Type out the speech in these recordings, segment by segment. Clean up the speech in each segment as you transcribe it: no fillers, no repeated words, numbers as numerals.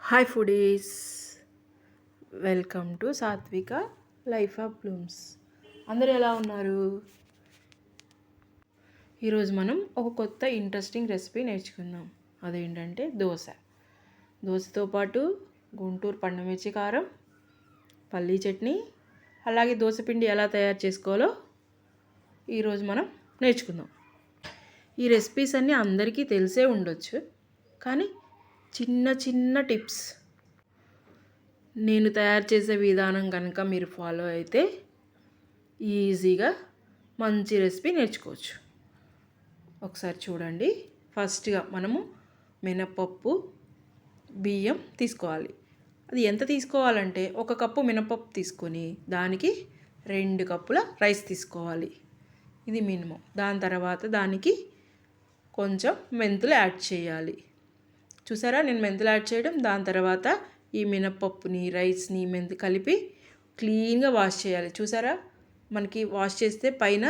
Hi foodies, welcome to సాత్విక life of Bloom's. అందరూ ఎలా ఉన్నారు? ఈరోజు మనం ఒక కొత్త ఇంట్రెస్టింగ్ రెసిపీ నేర్చుకుందాం. అదేంటంటే దోశతో పాటు గుంటూరు పండుమిర్చి కారం, పల్లీ చట్నీ, అలాగే దోశపిండి ఎలా తయారు చేసుకోవాలో ఈరోజు మనం నేర్చుకుందాం. ఈ రెసిపీస్ అన్నీ అందరికీ తెలిసే ఉండొచ్చు, కానీ చిన్న చిన్న టిప్స్ నేను తయారు చేసే విధానం కనుక మీరు ఫాలో అయితే ఈజీగా మంచి రెసిపీ నేర్చుకోవచ్చు. ఒకసారి చూడండి. ఫస్ట్గా మనము మినపప్పు, బియ్యం తీసుకోవాలి. అది ఎంత తీసుకోవాలంటే 1 కప్పు మినపప్పు తీసుకొని దానికి 2 కప్పుల రైస్ తీసుకోవాలి. ఇది మినిమం. దాని తర్వాత దానికి కొంచెం మెంతులు యాడ్ చేయాలి. చూసారా, నేను మెంతులు యాడ్ చేయడం. దాని తర్వాత ఈ మినపప్పుని, రైస్ని, కలిపి క్లీన్గా వాష్ చేయాలి. చూసారా, మనకి వాష్ చేస్తే పైన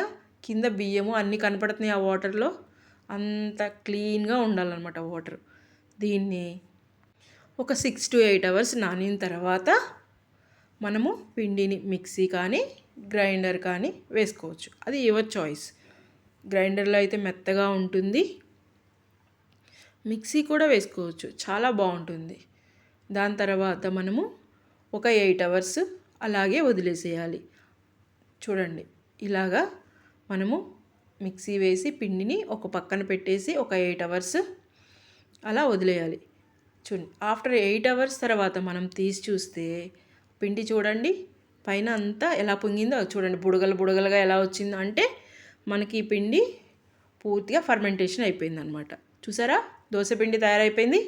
కింద బియ్యము అన్నీ కనపడుతున్నాయి. ఆ వాటర్లో అంత క్లీన్గా ఉండాలన్నమాట వాటర్. దీన్ని ఒక 6 to 8 అవర్స్ నానిన తర్వాత మనము పిండిని మిక్సీ కానీ గ్రైండర్ కానీ వేసుకోవచ్చు. అది యువర్ చాయిస్. గ్రైండర్లో అయితే మెత్తగా ఉంటుంది, మిక్సీ కూడా వేసుకోవచ్చు, చాలా బాగుంటుంది. దాని తర్వాత మనము ఒక 8 అవర్స్ అలాగే వదిలేసేయాలి. చూడండి, ఇలాగా మనము మిక్సీ వేసి పిండిని ఒక పక్కన పెట్టేసి ఒక 8 అవర్స్ అలా వదిలేయాలి. చూడండి, ఆఫ్టర్ 8 అవర్స్ తర్వాత మనం తీసి చూస్తే పిండి చూడండి పైన అంతా ఎలా పొంగిందో చూడండి. బుడగలుగా ఎలా వచ్చిందో అంటే మనకి ఈ పిండి పూర్తిగా ఫర్మెంటేషన్ అయిపోయిందనమాట. చూసారా, దోశపిండి తయారైపోయింది.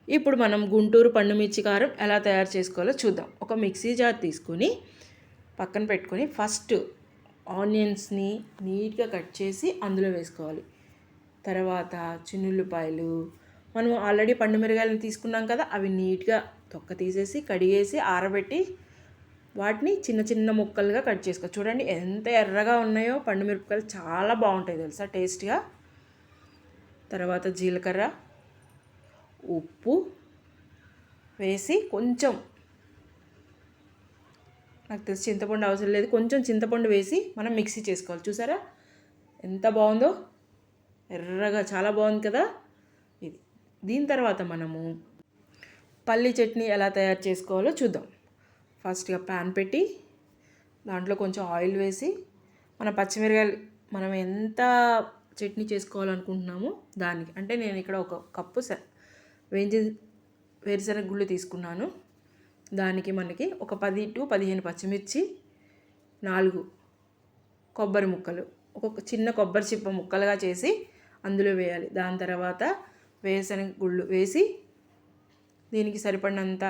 ఇప్పుడు మనం గుంటూరు పండుమిర్చి కారం ఎలా తయారు చేసుకోవాలో చూద్దాం. ఒక మిక్సీ జార్ తీసుకొని పక్కన పెట్టుకొని ఫస్ట్ ఆనియన్స్ని నీట్గా కట్ చేసి అందులో వేసుకోవాలి. తర్వాత చిన్నుల్లిపాయలు, మనం ఆల్రెడీ పండుమిరగాయలను తీసుకున్నాం కదా, అవి నీట్గా తొక్క తీసేసి కడిగేసి ఆరబెట్టి వాటిని చిన్న చిన్న ముక్కలుగా కట్ చేసుకోవాలి. చూడండి ఎంత ఎర్రగా ఉన్నాయో పండుమిరపకాయలు, చాలా బాగుంటాయి తెలుసా టేస్ట్గా. తర్వాత జీలకర్ర, ఉప్పు వేసి కొంచెం, నాకు తెలిసి చింతపండు అవసరం లేదు, కొంచెం చింతపండు వేసి మనం మిక్సీ చేసుకోవాలి. చూసారా ఎంత బాగుందో, ఎర్రగా చాలా బాగుంది కదా ఇది. దీని తర్వాత మనము పల్లీ చట్నీ ఎలా తయారు చేసుకోవాలో చూద్దాం. ఫస్ట్గా ప్యాన్ పెట్టి దాంట్లో కొంచెం ఆయిల్ వేసి మన పచ్చిమిరకాయలు, మనం ఎంత చట్నీ చేసుకోవాలనుకుంటున్నామో దానికి, అంటే నేను ఇక్కడ 1 కప్పు వేరుశనగ గుళ్ళు తీసుకున్నాను. దానికి మనకి ఒక 10 to 15 పచ్చిమిర్చి, 4 కొబ్బరి ముక్కలు, ఒక చిన్న కొబ్బరి చిప్ప ముక్కలుగా చేసి అందులో వేయాలి. దాని తర్వాత వేరుశనగ గుళ్ళు వేసి దీనికి సరిపడినంత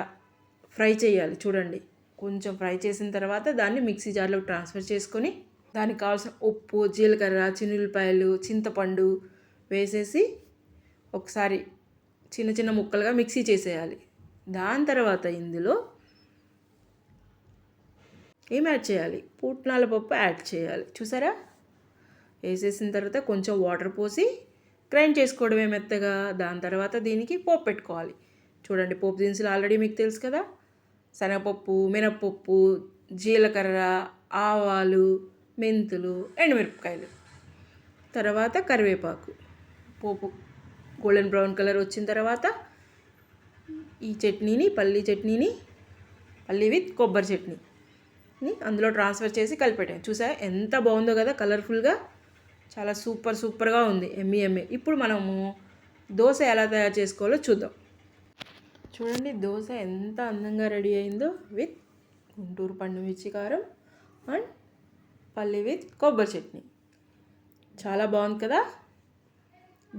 ఫ్రై చేయాలి. చూడండి, కొంచెం ఫ్రై చేసిన తర్వాత దాన్ని మిక్సీ జార్లోకి ట్రాన్స్ఫర్ చేసుకొని దానికి కావాల్సిన ఉప్పు, జీలకర్ర, చిన్నుల్లిపాయలు, చింతపండు వేసేసి ఒకసారి చిన్న చిన్న ముక్కలుగా మిక్సీ చేసేయాలి. దాని తర్వాత ఇందులో ఏం యాడ్ చేయాలి? పుట్నాల పప్పు యాడ్ చేయాలి. చూసారా, వేసేసిన తర్వాత కొంచెం వాటర్ పోసి గ్రైండ్ చేసుకోవడమే మెత్తగా. దాని తర్వాత దీనికి పోపు పెట్టుకోవాలి. చూడండి, పోపు దినుసులు ఆల్రెడీ మీకు తెలుసు కదా, శనగపప్పు, మినపప్పు, జీలకర్ర, ఆవాలు, మెంతులు, ఎండుమిరపకాయలు, తర్వాత కరివేపాకు. పోపు గోల్డెన్ బ్రౌన్ కలర్ వచ్చిన తర్వాత ఈ చట్నీని, పల్లీ విత్ కొబ్బరి చట్నీని అందులో ట్రాన్స్ఫర్ చేసి కలిపెట్టాను. చూసారా ఎంత బాగుందో కదా, కలర్ఫుల్గా, చాలా సూపర్గా ఉంది, ఎమ్మి. ఇప్పుడు మనము దోశ ఎలా తయారు చేసుకోవాలో చూద్దాం. చూడండి, దోశ ఎంత అందంగా రెడీ అయిందో, విత్ గుంటూరు పండుమిర్చి కారం అండ్ పల్లీ విత్ కొబ్బరి చట్నీ. చాలా బాగుంది కదా.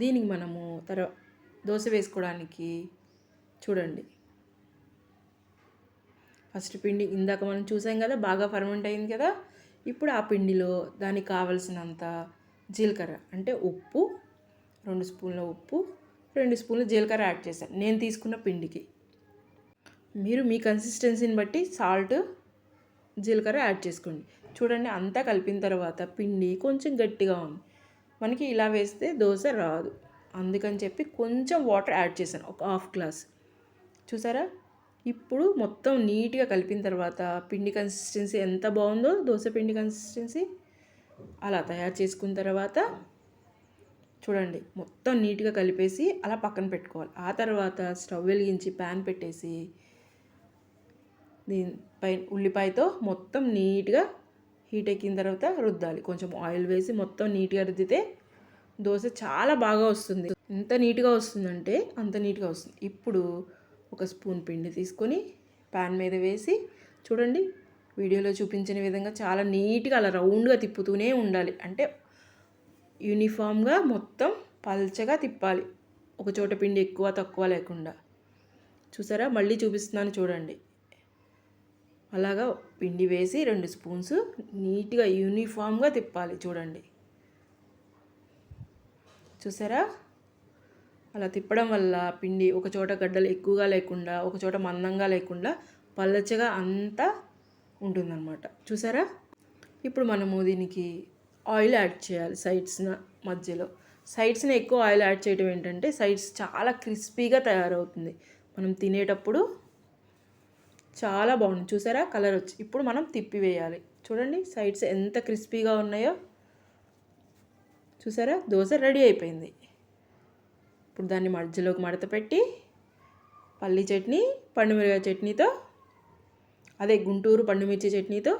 దీనికి మనము దోశ వేసుకోవడానికి చూడండి, ఫస్ట్ పిండి ఇందాక మనం చూసాం కదా, బాగా ఫర్మెంట్ అయింది కదా. ఇప్పుడు ఆ పిండిలో దానికి కావలసినంత జీలకర్ర, అంటే ఉప్పు, 2 స్పూన్ల ఉప్పు, 2 స్పూన్ల జీలకర్ర యాడ్ చేశాను నేను తీసుకున్న పిండికి. మీరు మీ కన్సిస్టెన్సీని బట్టి సాల్ట్, జీలకర్ర యాడ్ చేసుకోండి. చూడండి, అంతా కలిపిన తర్వాత పిండి కొంచెం గట్టిగా ఉంది. మనకి ఇలా వేస్తే దోశ రాదు, అందుకని చెప్పి కొంచెం వాటర్ యాడ్ చేశాను, ఒక 1/2 గ్లాస్. చూసారా? ఇప్పుడు మొత్తం నీట్గా కలిపిన తర్వాత పిండి కన్సిస్టెన్సీ ఎంత బాగుందో, దోశ పిండి కన్సిస్టెన్సీ అలా తయారు చేసుకున్న తర్వాత చూడండి మొత్తం నీట్గా కలిపేసి అలా పక్కన పెట్టుకోవాలి. ఆ తర్వాత స్టవ్ వెలిగించి ప్యాన్ పెట్టేసి దీనిపై ఉల్లిపాయతో మొత్తం నీట్గా హీట్ ఎక్కిన తర్వాత రుద్దాలి. కొంచెం ఆయిల్ వేసి మొత్తం నీట్గా రుద్దితే దోశ చాలా బాగా వస్తుంది. ఎంత నీట్గా వస్తుందంటే అంత నీట్గా వస్తుంది. ఇప్పుడు ఒక స్పూన్ పిండి తీసుకొని ప్యాన్ మీద వేసి చూడండి వీడియోలో చూపించిన విధంగా చాలా నీట్గా అలా రౌండ్గా తిప్పుతూనే ఉండాలి. అంటే యూనిఫామ్గా మొత్తం పల్చగా తిప్పాలి, ఒక చోట పిండి ఎక్కువ తక్కువ లేకుండా. చూసారా? మళ్ళీ చూపిస్తున్నాను చూడండి. అలాగా పిండి వేసి 2 స్పూన్స్ నీట్గా యూనిఫామ్గా తిప్పాలి. చూడండి, చూసారా? అలా తిప్పడం వల్ల పిండి ఒక చోట గడ్డలు ఎక్కువగా లేకుండా, ఒక చోట మందంగా లేకుండా పల్చగా అంతా ఉంటుందన్నమాట. చూసారా? ఇప్పుడు మనము దీనికి ఆయిల్ యాడ్ చేయాలి. సైడ్స్ని ఎక్కువ ఆయిల్ యాడ్ చేయడం ఏంటంటే సైడ్స్ చాలా క్రిస్పీగా తయారవుతుంది. మనం తినేటప్పుడు చాలా బాగుంది. చూసారా? కలర్ వచ్చి ఇప్పుడు మనం తిప్పివేయాలి. చూడండి సైడ్స్ ఎంత క్రిస్పీగా ఉన్నాయో. చూసారా? దోశ రెడీ అయిపోయింది. ఇప్పుడు దాన్ని మధ్యలోకి మడత పెట్టి పల్లి చట్నీ, పండుమిరపకాయ చట్నీతో, అదే గుంటూరు పండుమిర్చి చట్నీతో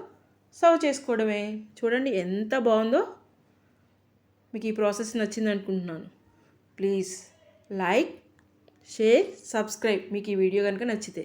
సర్వ్ చేసుకోవడమే. చూడండి ఎంత బాగుందో. మీకు ఈ ప్రాసెస్ నచ్చింది అనుకుంటున్నాను. ప్లీజ్ లైక్, షేర్, సబ్స్క్రైబ్ మీకు ఈ వీడియో కనుక నచ్చితే.